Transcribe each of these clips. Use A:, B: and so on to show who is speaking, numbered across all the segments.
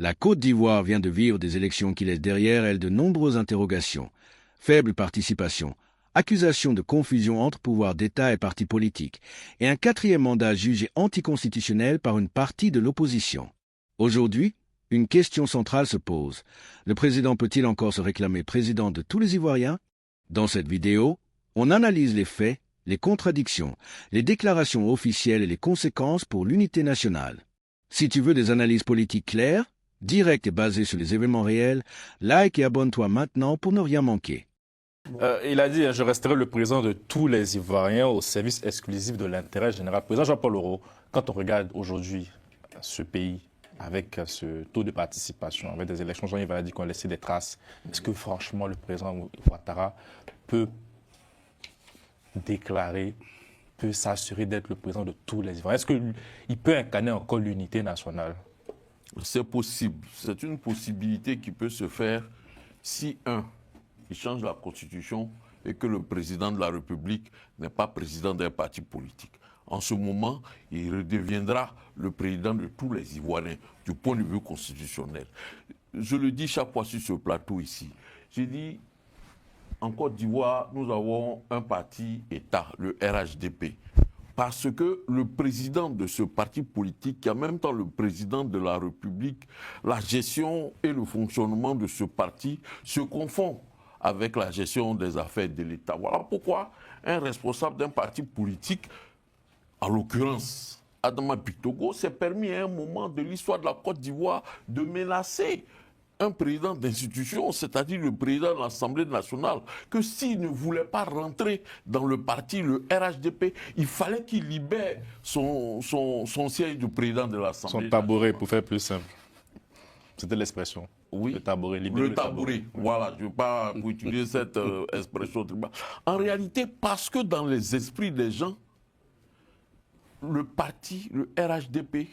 A: La Côte d'Ivoire vient de vivre des élections qui laissent derrière elles de nombreuses interrogations. Faible participation, accusation de confusion entre pouvoir d'État et partis politiques, et un quatrième mandat jugé anticonstitutionnel par une partie de l'opposition. Aujourd'hui, une question centrale se pose. Le président peut-il encore se réclamer président de tous les Ivoiriens? Dans cette vidéo, on analyse les faits, les contradictions, les déclarations officielles et les conséquences pour l'unité nationale. Si tu veux des analyses politiques claires, directes et basées sur les événements réels, like et abonne-toi maintenant pour ne rien manquer.
B: Il a dit, je resterai le président de tous les Ivoiriens au service exclusif de l'intérêt général. Président Jean-Paul Aureau, quand on regarde aujourd'hui ce pays, avec ce taux de participation, avec des élections, Jean-Yves a dit qu'on laissait des traces. Est-ce que franchement le président Ouattara peut déclarer, peut s'assurer d'être le président de tous les Ivoiriens? Est-ce qu'il peut incarner encore l'unité nationale?
C: C'est possible. C'est une possibilité qui peut se faire si, il change la Constitution et que le président de la République n'est pas président d'un parti politique. En ce moment, il redeviendra le président de tous les Ivoiriens du point de vue constitutionnel. Je le dis chaque fois sur ce plateau ici. J'ai dit, en Côte d'Ivoire, nous avons un parti État, le RHDP. Parce que le président de ce parti politique, qui est en même temps le président de la République, la gestion et le fonctionnement de ce parti se confondent avec la gestion des affaires de l'État. Voilà pourquoi un responsable d'un parti politique, en l'occurrence Adama Bitogo, s'est permis à un moment de l'histoire de la Côte d'Ivoire de menacer un président d'institution, c'est-à-dire le président de l'Assemblée nationale, que s'il ne voulait pas rentrer dans le parti, le RHDP, il fallait qu'il libère son siège de président de l'Assemblée nationale.
B: Son tabouret, pour faire plus simple. C'était l'expression.
C: Oui,
B: le tabouret,
C: le tabouret. Voilà, je ne veux pas utiliser cette expression. En réalité, parce que dans les esprits des gens, le parti, le RHDP,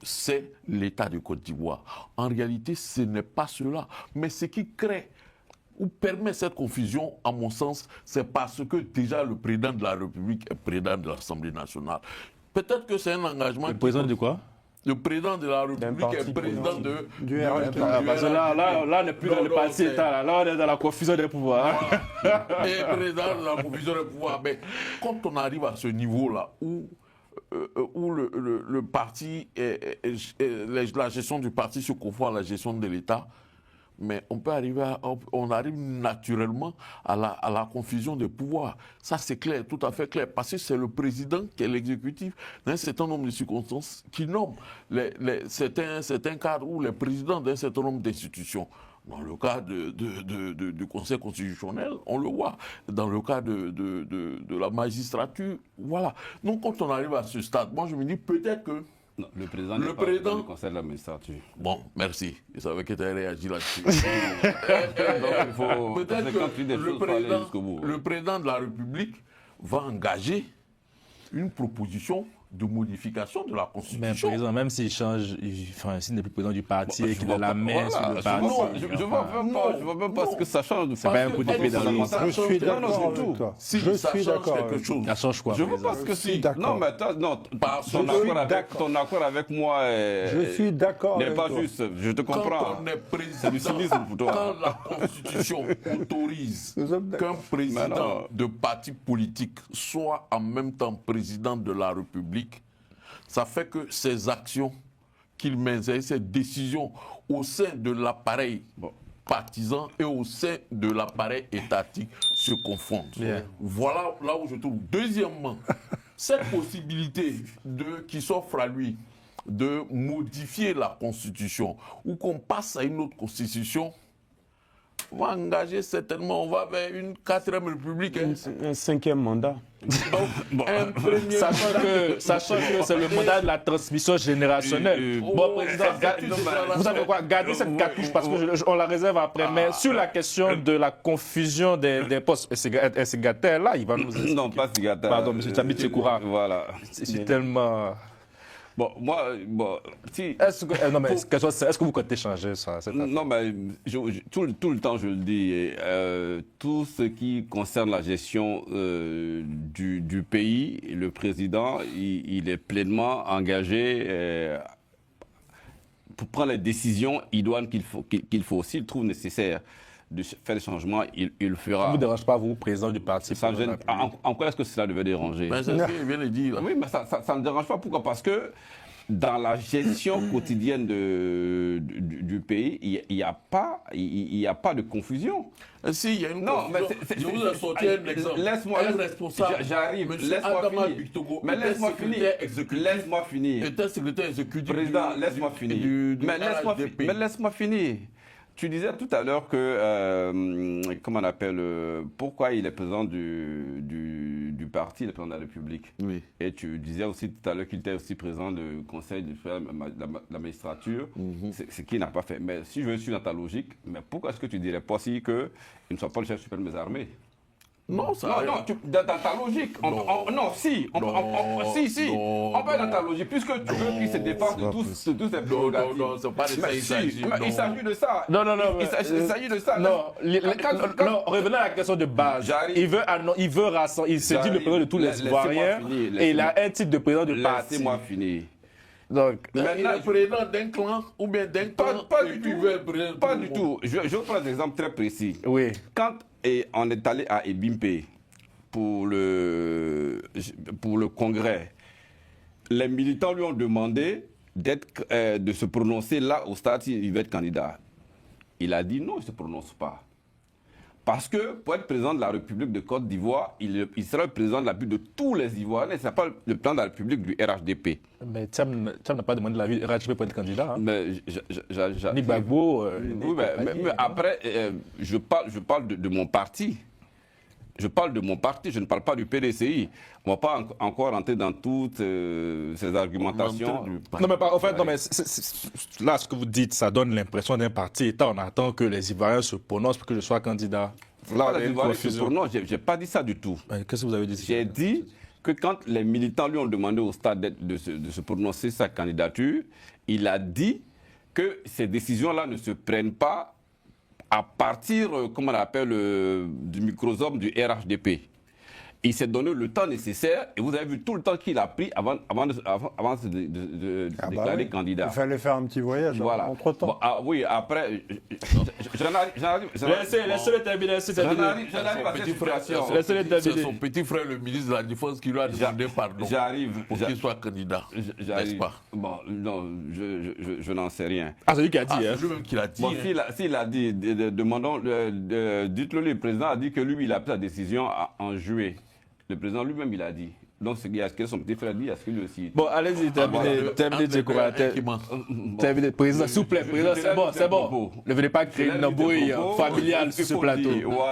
C: c'est l'État de Côte d'Ivoire. En réalité, ce n'est pas cela. Mais ce qui crée ou permet cette confusion, à mon sens, c'est parce que déjà le président de la République est président de l'Assemblée nationale. Peut-être que c'est un engagement...
B: Le président de quoi?
C: Le président de la République est président
D: du RHDP.
B: Parce que là, on n'est plus dans le parti État. Là, on est dans la confusion des pouvoirs.
C: Voilà. Et président de la confusion des pouvoirs. Mais quand on arrive à ce niveau-là, où le parti, la gestion du parti se confond à la gestion de l'État, mais on arrive naturellement à la confusion des pouvoirs. Ça, c'est clair, tout à fait clair, parce que c'est le président qui est l'exécutif d'un certain nombre de circonstances qui nomme certains cadres ou les présidents d'un certain nombre d'institutions. Dans le cas du Conseil constitutionnel, on le voit. Dans le cas de la magistrature, voilà. Donc, quand on arrive à ce stade, moi, je me dis peut-être que...
E: Non, le président n'est pas dans le Conseil de la magistrature.
C: Bon, merci. Je savais que tu avais réagi là-dessus.
E: Peut-être que
C: le président de la République va engager une proposition de modification de la Constitution.
B: Mais président, même s'il change, s'il n'est plus président du parti et qu'il a la main sur le parti...
E: Non, je ne vois même pas ce que ça change.
B: C'est pas un coup d'épée dans la montagne.
D: Je suis d'accord avec toi.
C: Si
D: Je
C: ça
D: suis
C: change
D: d'accord.
C: quelque chose.
B: Ça change quoi?
E: Je ne vois pas ce que si. Non, mais ton accord avec moi
D: je suis d'accord
E: n'est
D: avec
E: pas
D: toi.
E: juste. Je te comprends.
C: Quand on est
E: C'est du
C: président,
E: civisme pour toi.
C: quand la Constitution autorise
D: Nous sommes d'accord.
C: qu'un président de parti politique soit en même temps président de la République, ça fait que ses actions qu'il mène, ses décisions au sein de l'appareil partisan et au sein de l'appareil étatique se confondent.
B: Bien.
C: Voilà là où je trouve. Deuxièmement, cette possibilité qui s'offre à lui de modifier la Constitution ou qu'on passe à une autre Constitution, on va engager certainement, on va vers une 4e République. Hein.
D: Un 5e mandat.
C: Donc, un premier
B: Sachant que c'est le mandat de la transmission générationnelle. Bon, président, vous savez quoi? Gardez cette cartouche parce qu'on la réserve après. Mais sur la question de la confusion des postes, et c'est Gatter là, il va nous expliquer.
E: Non, pas Gatter.
B: Pardon, M. Tchabit Tchekoura.
E: Voilà.
B: C'est tellement...
E: Bon, moi, si...
B: Est-ce que vous comptez changer ça?
E: Non, mais tout le temps, je le dis, tout ce qui concerne la gestion du pays, le président, il est pleinement engagé pour prendre les décisions idoines qu'il faut. S'il trouve nécessaire de faire des changements, il le fera.
B: Ça ne vous dérange pas, vous, président du parti?
E: Ça gêne. En quoi est-ce que cela devait déranger?
C: Ben, c'est ce qu'il vient de dire.
E: Oui, mais ça ne me dérange pas. Pourquoi? Parce que dans la gestion quotidienne du pays, il n'y a pas de confusion.
C: Si, il y a une
E: Non, mais
C: confusion. Je vous ai sorti un exemple.
E: Laisse-moi,
C: un responsable.
E: j'arrive.
C: Monsieur
E: Laisse-moi
C: Adama
E: finir.
C: Bictogo
E: Mais laisse-moi
C: était
E: finir.
C: secrétaire exécutif.
E: Laisse-moi finir.
C: Était secrétaire exécutif.
E: Président, laisse-moi finir. Mais laisse-moi finir. Tu disais tout à l'heure que, comment on appelle, pourquoi il est président du parti, il est président de la République.
C: Oui.
E: Et tu disais aussi tout à l'heure qu'il était aussi président du conseil de la magistrature, ce qu'il n'a pas fait. Mais si je suis dans ta logique, mais pourquoi est-ce que tu dirais pas aussi qu'il ne soit pas le chef suprême des armées?
C: Non, ça.
E: Non, dans ta logique. On peut être dans ta logique, puisque tu veux qu'il se défende de tous ces prérogatives.
C: Non, c'est pas de ça, il s'agit.
E: Il s'agit de ça.
B: Non.
E: Il s'agit de ça.
B: Non, revenons à la question de base. Il veut rassembler, il se dit le président de tous les Ivoiriens et il a un titre de président de parti.
E: Laissez-moi finir.
B: Donc,
C: Il est président d'un clan ou bien d'un clan.
E: Pas du tout. Pas du tout. Je vais prendre un exemple très précis.
B: oui.
E: Quand on est allé à Ebimpe pour le congrès, les militants lui ont demandé de se prononcer là au stade s'il veut être candidat. Il a dit non, il ne se prononce pas. Parce que pour être président de la République de Côte d'Ivoire, il sera le président de la République de tous les Ivoiriens. Ce n'est pas le président de la République du RHDP.
B: Mais Thiam n'a pas demandé l'avis du RHDP pour être candidat. Hein.
E: Mais
B: Ni Gbagbo.
E: Oui, mais après, je parle de mon parti. Je parle de mon parti, je ne parle pas du PDCI. On ne va pas encore rentrer dans toutes ces argumentations.
B: Non, mais en fait, là, ce que vous dites, ça donne l'impression d'un parti État. On attend que les Ivoiriens se prononcent pour que je sois candidat.
E: Là, les Ivoiriens non, je n'ai pas dit ça du tout.
B: Qu'est-ce que vous avez dit?
E: J'ai dit que quand les militants lui ont demandé au stade de se prononcer sa candidature, il a dit que ces décisions-là ne se prennent pas à partir, comme on appelle, du microsome du RHDP. Il s'est donné le temps nécessaire et vous avez vu tout le temps qu'il a pris avant de déclarer candidat.
D: Il fallait faire un petit voyage entre-temps.
E: Bon, oui, après,
B: Laissez-le terminer.
E: J'arrive à cette situation.
C: C'est son petit frère, le ministre de la Défense, qui lui a demandé pardon pour qu'il soit candidat, n'est-ce pas?
E: Bon, non, je n'en sais rien.
B: Ah, c'est lui qui a dit.
C: C'est lui-même qui l'a dit.
E: Bon, s'il a dit, demandons, dites-le, le président a dit que lui, il a pris sa décision en juillet. Le président lui-même, il a dit. Donc, ce que son petit frère dit, est-ce qu'il aussi...
B: Bon, allez-y, terminez, Djekoura. Terminez, président, s'il vous plaît, président, c'est bon. Ne venez pas créer une embrouille familiale sur ce plateau.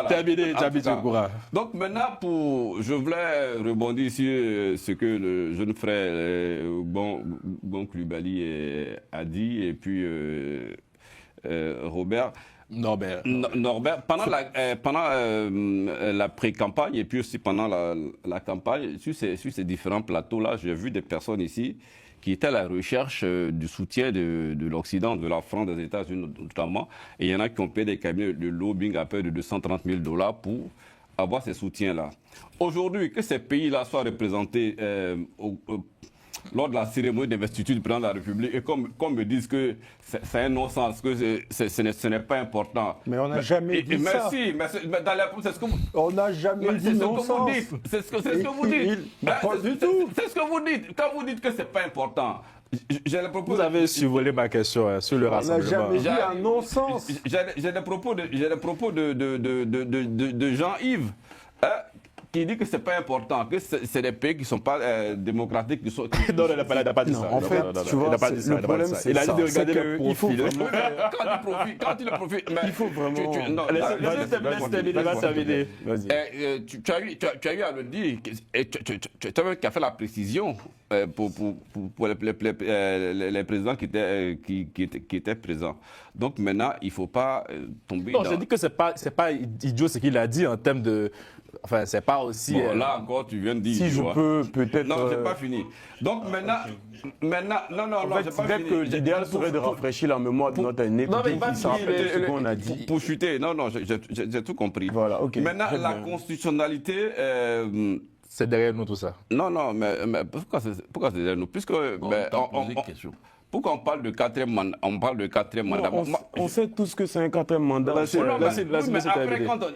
B: Terminez, Djekoura.
E: Donc, maintenant, je voulais rebondir sur ce que le jeune frère Bon Coulibaly a dit, et puis Robert... Norbert, pendant la pré-campagne et puis aussi pendant la campagne, sur ces différents plateaux-là, j'ai vu des personnes ici qui étaient à la recherche du soutien de l'Occident, de la France, des États-Unis notamment. Et il y en a qui ont payé des cabinets de lobbying à peu de $230 000 pour avoir ces soutiens-là. Aujourd'hui, que ces pays-là soient représentés lors de la cérémonie d'investiture du président de la République, et comme me disent que c'est un non-sens, que ce n'est pas important.
D: Mais on n'a jamais dit ça.
E: Mais dans c'est ce que vous...
D: On n'a jamais dit non-sens.
E: C'est ce que vous dites.
D: Pas du tout.
E: C'est ce que vous dites. Quand vous dites que c'est pas important,
B: vous avez survolé ma question sur le rassemblement.
D: On n'a jamais dit un non-sens.
E: J'ai des propos de Jean-Yves. Qui dit que c'est pas important, que c'est des pays qui ne sont pas démocratiques.
B: Non, il n'a pas dit ça.
D: En fait, tu vois, le problème, c'est ça.
B: Il a dit de regarder le profil.
E: Quand il profite,
D: il faut vraiment...
B: Laissez terminer.
E: Tu as eu à le dire, et tu as fait la précision pour les présidents qui étaient présents. Donc maintenant, il ne faut pas tomber dans...
B: Non, j'ai dit que c'est pas idiot ce qu'il a dit en termes de... Enfin, c'est pas aussi...
E: Bon, là encore, tu viens de dire...
D: Si je peux peut-être...
E: Non, j'ai pas fini. Donc maintenant, non,
D: j'ai pas fini. Que l'idéal serait de rafraîchir la mémoire de notre année.
B: Non, mais pas
D: ce qu'on a dit.
E: Pour chuter, non, j'ai tout compris.
D: Voilà, ok.
E: Maintenant, la constitutionnalité...
B: c'est derrière nous tout ça.
E: Non, mais pourquoi c'est derrière nous? Puisque...
C: On t'a posé une question.
E: pourquoi on parle de quatrième mandat? On parle de quatrième mandat.
D: On sait tous que c'est un quatrième mandat.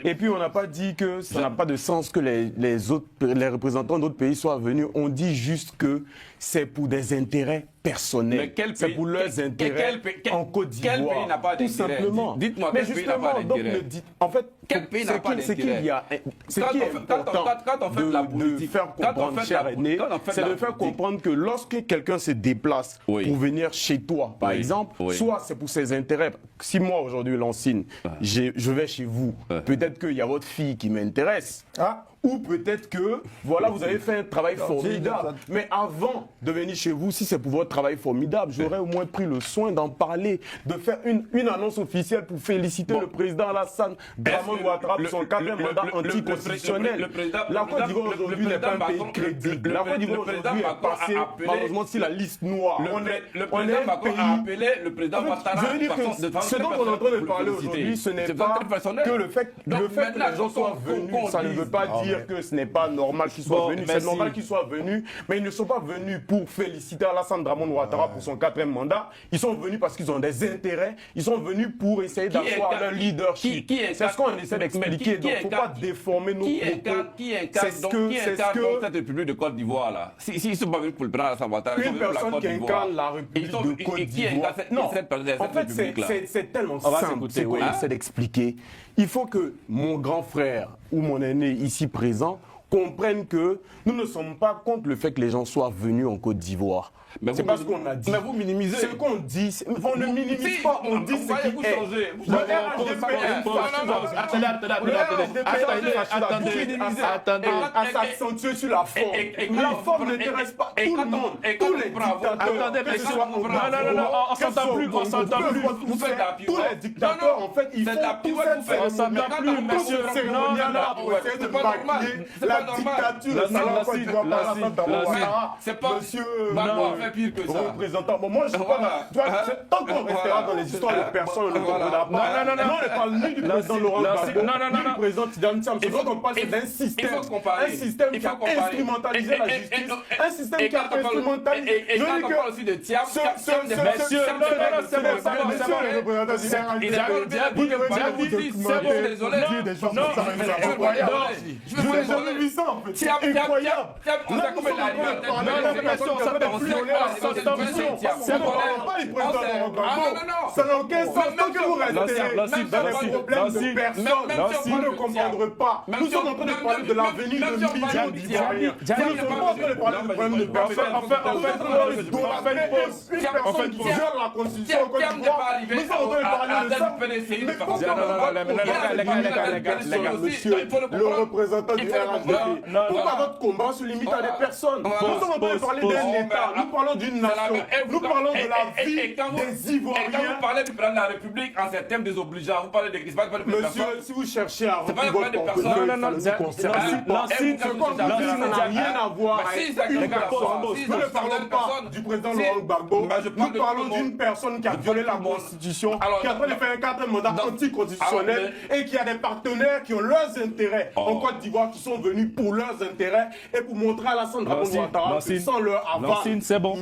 D: Et puis on n'a pas dit que ça n'a pas de sens que les représentants d'autres pays soient venus. On dit juste que c'est pour des intérêts personnels. C'est pour leurs intérêts en Côte d'Ivoire.
E: Quel pays n'a pas d'intérêt?
D: Tout simplement.
E: Dites-moi, quel pays n'a pas d'intérêt?
D: En fait,
E: quel pays n'a pas d'intérêt?
D: Ce qui est important de faire comprendre, cher aîné, c'est de faire comprendre que lorsque quelqu'un se déplace pour venir chez toi, par exemple, soit c'est pour ses intérêts. Si moi, aujourd'hui, Lancine, je vais chez vous, peut-être qu'il y a votre fille qui m'intéresse, ou peut-être que, voilà, vous avez fait un travail formidable. Mais avant de venir chez vous, si c'est pour votre travail formidable, j'aurais au moins pris le soin d'en parler, de faire une annonce officielle pour féliciter le président Alassane Dramane Ouattara pour son quatrième mandat anticonstitutionnel. La Côte d'Ivoire aujourd'hui n'est pas un pays crédible. La Côte d'Ivoire aujourd'hui est passée, malheureusement, sur la liste noire.
E: Le président Macron a appelé le président Ouattara.
D: Je veux dire que ce dont on est en train de parler aujourd'hui, ce n'est pas que le fait que les gens soient venus, ça ne veut pas dire que ce n'est pas normal qu'ils soient venus. C'est normal qu'ils soient venus, mais ils ne sont pas venus pour féliciter Alassane Dramane Ouattara pour son quatrième mandat. Ils sont venus parce qu'ils ont des intérêts. Ils sont venus pour essayer d'asseoir leur leadership. C'est ce qu'on essaie d'expliquer. Donc, il ne faut pas déformer nos propos.
E: Qui incarne cette République de Côte d'Ivoire là? S'ils ne sont pas venus pour le prendre Alassane Ouattara,
D: une personne qui incarne la République de Côte d'Ivoire. Non, en fait, c'est tellement simple. C'est qu'on essaie d'expliquer. Il faut que mon grand frère ou mon aîné ici présent comprennent que nous ne sommes pas contre le fait que les gens soient venus en Côte d'Ivoire. C'est pas ce qu'on a dit.
E: Mais vous minimisez.
D: Ce qu'on dit, on ne minimise pas, on dit ce qui est. Attendez, à s'accentuer sur la forme. La forme n'intéresse pas tout le monde. Tous les dictateurs, que ce soit
B: on s'entend plus, on s'entend plus.
D: Tous les dictateurs, en fait, ils font tout cette cérémonie, monsieur. Cérémonie-là pour essayer de maquiller la dictature de la Côte d'Ivoire.
E: C'est pas monsieur pire que ça.
D: Représentant. Bon, moi, je ne sais pas. Tant qu'on restera dans les histoires de personnes, on ne comprendra pas. Non, on ne parle ni du président Laurent Gbagbo, ni du président Tidjane Thiam. Il faut qu'on parle d'un système. Un système qui a instrumentalisé la justice. Un système qui a instrumentalisé.
E: Et quand on parle aussi de Thiam,
D: Monsieur, c'est le représentant du je vous ai jamais vu ça en fait. C'est incroyable. Là, nous sommes en train de parler ça n'a aucun sens. Tant que vous restez dans les problèmes de personne, vous ne comprendrez pas. Nous sommes en train de parler de l'avenir de millions d'Ivoiriens. Nous ne sommes pas en train de parler de problèmes de personne. En fait, une personne qui viole la Constitution au Côte d'Ivoire. Nous sommes en train de parler de ça. Mais pourquoi monsieur, le représentant du RHDP, pourquoi votre combat se limite à des personnes? Nous sommes en train de parler d'un État, nous parlons d'une nation, nous parlons de la vie des Ivoiriens.
E: Et quand vous parlez du président de la République en ces termes désobligeants, vous parlez de qui se passe,
D: monsieur, si vous cherchez à remplir votre portefeuille, ça ne vous concerne pas. Ce qu'on dit n'a rien à voir avec une personne. Nous ne parlons pas du président Laurent Gbagbo, nous parlons d'une personne qui a violé la Constitution, qui est en train de faire un quatrième mandat anticonstitutionnel et qui a des partenaires qui ont leurs intérêts en Côte d'Ivoire, qui sont venus pour leurs intérêts et pour montrer à Alassane Dramane Ouattara que sans leur aval, il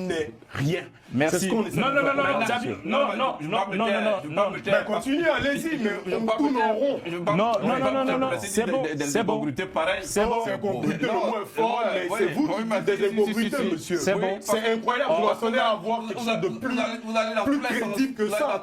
D: n'est rien.
B: Merci.
D: C'est ce qu'on essaie
B: non.
D: Continuez, allez-y, mais on tourne en rond.
B: Non. C'est bon.
E: C'est bon.
D: C'est bon. C'est incongruité le moins fort, mais c'est vous qui dites des incongruités, monsieur.
B: C'est bon.
D: C'est incroyable. Vous attendez à avoir quelque chose de plus crédible que ça.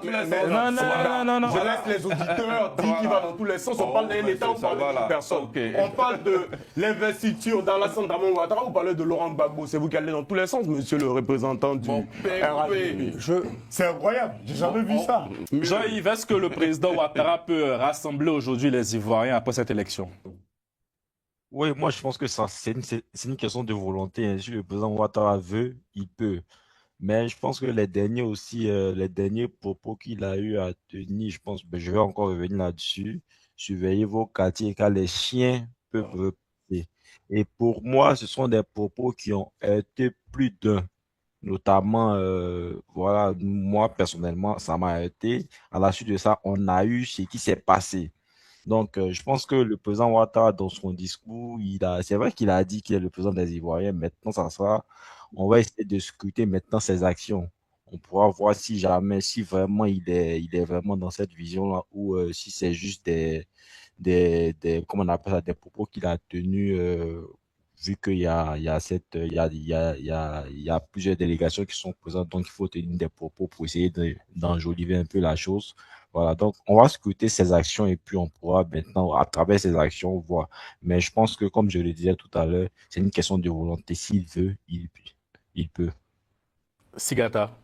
B: Non.
D: Je laisse les auditeurs dire qu'il va dans tous les sens. On parle d'un État, on parle d'une personne. On parle de l'investiture d'Alassane Dramane Ouattara, on parle de Laurent Gbagbo. C'est vous qui allez dans tous les sens, monsieur le représentant du RHDP. C'est incroyable, j'ai jamais vu ça.
B: Jean-Yves, est-ce que le président Ouattara peut rassembler aujourd'hui les Ivoiriens après cette élection?
F: Oui, moi je pense que c'est une question de volonté, hein. Si le président Ouattara veut, il peut. Mais je pense que les derniers propos qu'il a eu à tenir, je pense, je vais encore revenir là-dessus. Surveillez vos quartiers car les chiens peuvent repasser. Et pour moi, ce sont des propos qui ont été plus d'un. Notamment, voilà, moi personnellement, ça m'a été. À la suite de ça, on a eu ce qui s'est passé. Donc, je pense que le président Ouattara, dans son discours, c'est vrai qu'il a dit qu'il est le président des Ivoiriens. Maintenant, on va essayer de scruter maintenant ses actions. on pourra voir si jamais, si vraiment il est vraiment dans cette vision-là, ou si c'est juste comment on appelle ça, des propos qu'il a tenus, vu qu'il y a plusieurs délégations qui sont présentes, donc il faut tenir des propos pour essayer d'enjoliver un peu la chose. Voilà, donc on va scruter ses actions et puis on pourra maintenant, à travers ses actions, voir. Mais je pense que, comme je le disais tout à l'heure, c'est une question de volonté. S'il veut, il peut.
B: Sigata.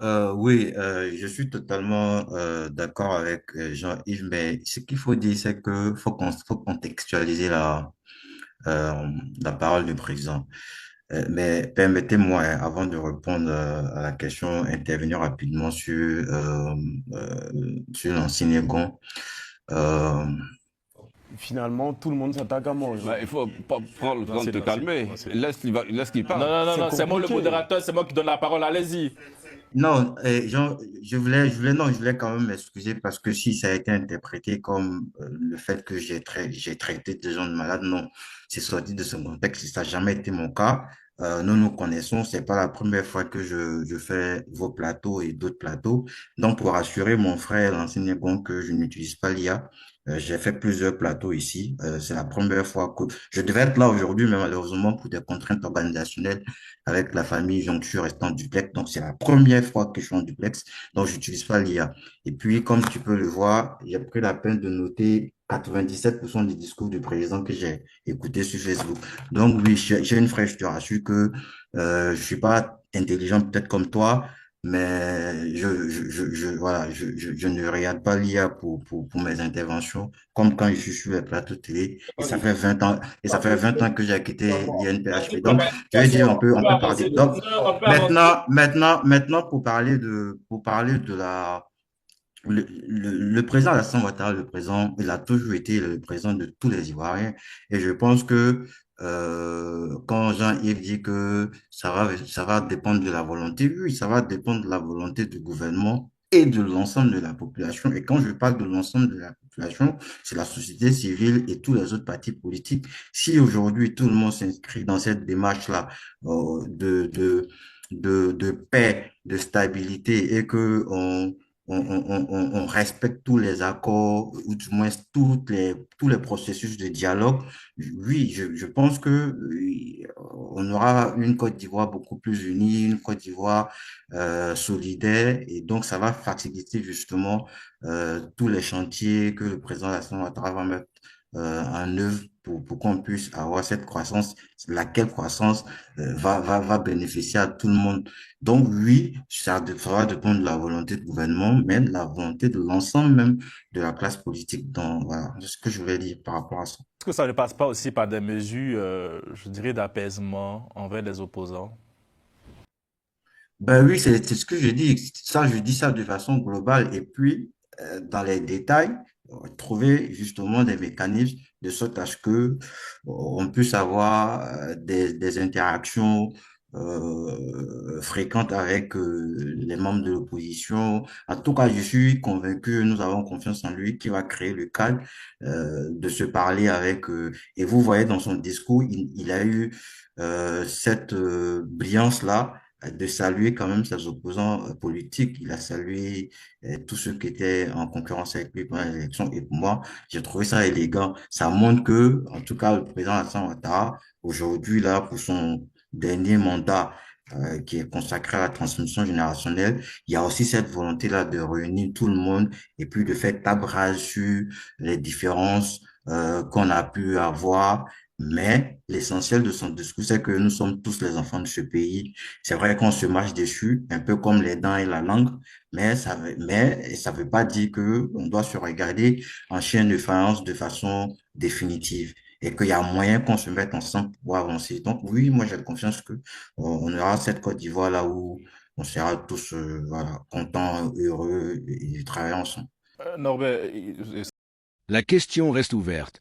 G: Oui, je suis totalement d'accord avec Jean-Yves, mais ce qu'il faut dire, c'est que faut contextualiser la parole du président. Mais permettez-moi, hein, avant de répondre à la question, intervenir rapidement sur l'ancien Gon. Euh,
D: Finalement, tout le monde s'attaque à moi.
E: Il faut pas prendre le temps de te calmer. Laisse qu'il parle.
B: Non, c'est moi le modérateur, c'est moi qui donne la parole, allez-y.
G: Non, je voulais quand même m'excuser parce que si ça a été interprété comme le fait que j'ai traité des gens de malades, non, c'est sorti de ce contexte, ça n'a jamais été mon cas. Nous nous connaissons, c'est pas la première fois que je fais vos plateaux et d'autres plateaux. Donc, pour rassurer mon frère, l'enseignant bon, que je n'utilise pas l'IA, j'ai fait plusieurs plateaux ici. C'est la première fois que je devais être là aujourd'hui, mais malheureusement, pour des contraintes organisationnelles, avec la famille Joncture restant en duplex. Donc, c'est la première fois que je suis en duplex. Donc, j'utilise pas l'IA. Et puis, comme tu peux le voir, j'ai pris la peine de noter 97% des discours du président que j'ai écouté sur Facebook. Donc, oui, j'ai une frère, je te rassure que je suis pas intelligent peut-être comme toi, mais voilà, je ne regarde pas l'IA pour mes interventions, comme quand je suis sur les plateaux télé, et ça fait 20 ans, que j'ai quitté l'INPHP. Donc, je vais dire, on peut parler. Donc, maintenant, pour parler de le président Alassane Ouattara, il a toujours été le président de tous les Ivoiriens. Et je pense que quand Jean-Yves dit que ça va dépendre de la volonté, oui, ça va dépendre de la volonté du gouvernement et de l'ensemble de la population. Et quand je parle de l'ensemble de la population, c'est la société civile et tous les autres partis politiques. Si aujourd'hui tout le monde s'inscrit dans cette démarche-là de paix, de stabilité et que on respecte tous les accords, ou du moins tous les processus de dialogue, oui, je pense que on aura une Côte d'Ivoire beaucoup plus unie, une Côte d'Ivoire solidaire, et donc ça va faciliter justement tous les chantiers que le président Alassane Ouattara va mettre en œuvre pour qu'on puisse avoir cette croissance, laquelle croissance va bénéficier à tout le monde. Donc oui, ça va dépendre de la volonté du gouvernement, mais de la volonté de l'ensemble même de la classe politique. Donc voilà, c'est ce que je voulais dire par rapport à ça.
B: Est-ce que ça ne passe pas aussi par des mesures, je dirais, d'apaisement envers les opposants?
G: Ben oui, c'est ce que je dis. Ça, je dis ça de façon globale. Et puis, dans les détails, trouver justement des mécanismes de sorte à ce que on puisse avoir des interactions fréquentes avec les membres de l'opposition. En tout cas, je suis convaincu, nous avons confiance en lui, qui va créer le cadre de se parler avec et vous voyez dans son discours, il a eu cette brillance-là de saluer quand même ses opposants politiques. Il a salué tous ceux qui étaient en concurrence avec lui pendant l'élection. Et pour moi, j'ai trouvé ça élégant. Ça montre que, en tout cas, le président Alassane Ouattara, aujourd'hui, là, pour son dernier mandat, qui est consacré à la transmission générationnelle, il y a aussi cette volonté-là de réunir tout le monde et puis de faire table rase sur les différences qu'on a pu avoir. Mais l'essentiel de son discours, c'est que nous sommes tous les enfants de ce pays. C'est vrai qu'on se marche dessus, un peu comme les dents et la langue, mais ça veut pas dire que on doit se regarder en chien de faïence de façon définitive et qu'il y a moyen qu'on se mette ensemble pour avancer. Donc oui, moi j'ai confiance que on aura cette Côte d'Ivoire là où on sera tous voilà, contents, heureux et travailler ensemble.
B: Norbert,
A: La question reste ouverte.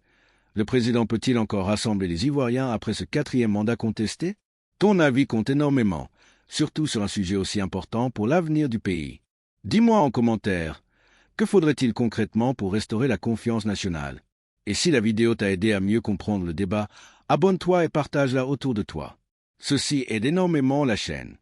A: Le président peut-il encore rassembler les Ivoiriens après ce 4e mandat contesté? Ton avis compte énormément, surtout sur un sujet aussi important pour l'avenir du pays. Dis-moi en commentaire, que faudrait-il concrètement pour restaurer la confiance nationale? Et si la vidéo t'a aidé à mieux comprendre le débat, abonne-toi et partage-la autour de toi. Ceci aide énormément la chaîne.